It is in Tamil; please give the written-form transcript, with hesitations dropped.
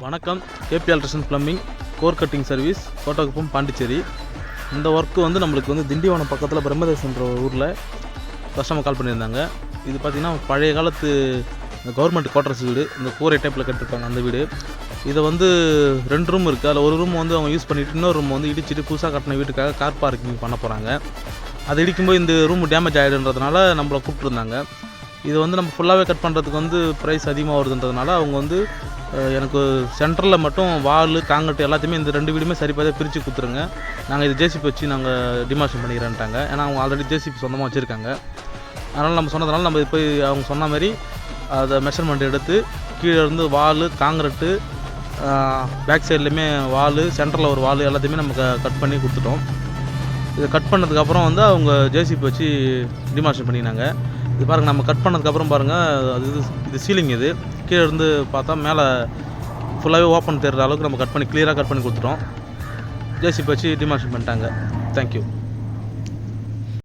வணக்கம். KP electrician plumbing core cutting service Kottakuppam Pondicherry. இந்த ஒர்க்கு வந்து நம்மளுக்கு வந்து திண்டிவனம் பக்கத்தில் பிரம்மதேசன்ற ஊரில் கஸ்டமர் கால் பண்ணியிருந்தாங்க. இது பார்த்திங்கன்னா பழைய காலத்து இந்த கவர்மெண்ட் குவார்ட்டர்ஸ் வீடு, இந்த கூரை டைப்பில் கட்டிருப்பாங்க அந்த வீடு. இதை வந்து 2 ரூம் இருக்குது. அதில் ஒரு ரூம் வந்து அவங்க யூஸ் பண்ணிவிட்டு இன்னொரு ரூம் வந்து இடிச்சிட்டு புதுசாக கட்டின வீட்டுக்காக கார் பார்க்கிங் பண்ண போகிறாங்க. அது இடிக்கும்போது இந்த ரூம் டேமேஜ் ஆகிடுன்றதுனால நம்மளை கூப்பிட்ருந்தாங்க. இது வந்து நம்ம ஃபுல்லாகவே கட் பண்ணுறதுக்கு வந்து ப்ரைஸ் அதிகமாக வருதுன்றதுனால அவங்க வந்து எனக்கு சென்டரில் மட்டும் வால் காங்கிரீட் எல்லாத்தையுமே இந்த 2 வீடுமே சரிபாதியாக பிரித்து கொடுத்துருங்க, நாங்கள் இது ஜேசிபி வச்சு நாங்கள் டிமாஷன் பண்ணிக்கிறேன்ட்டாங்க. ஏன்னா அவங்க ஆல்ரெடி ஜேசிபி சொந்தமாக வச்சுருக்காங்க. அதனால் நம்ம சொன்னதுனால நம்ம போய் அவங்க சொன்ன மாதிரி அதை மெஷர்மெண்ட் எடுத்து கீழே இருந்து வால் காங்கிரீட்டு பேக் சைட்லேயுமே வால் சென்டரில் ஒரு வால் எல்லாத்தையுமே நம்ம கட் பண்ணி கொடுத்துட்டோம். இதை கட் பண்ணதுக்கப்புறம் வந்து அவங்க ஜேசிபி வச்சு டிமாஷன் பண்ணினாங்க. இது பாருங்கள், நம்ம கட் பண்ணதுக்கப்புறம் பாருங்கள், இது சீலிங். இது கீழே இருந்து பார்த்தா மேலே ஃபுல்லாகவே ஓப்பன் தெரிகிற அளவுக்கு நம்ம கிளியராக கட் பண்ணி கொடுத்துட்டோம். ஜேசிபி வச்சு டிமாஷன் பண்ணிட்டாங்க. தேங்க்யூ.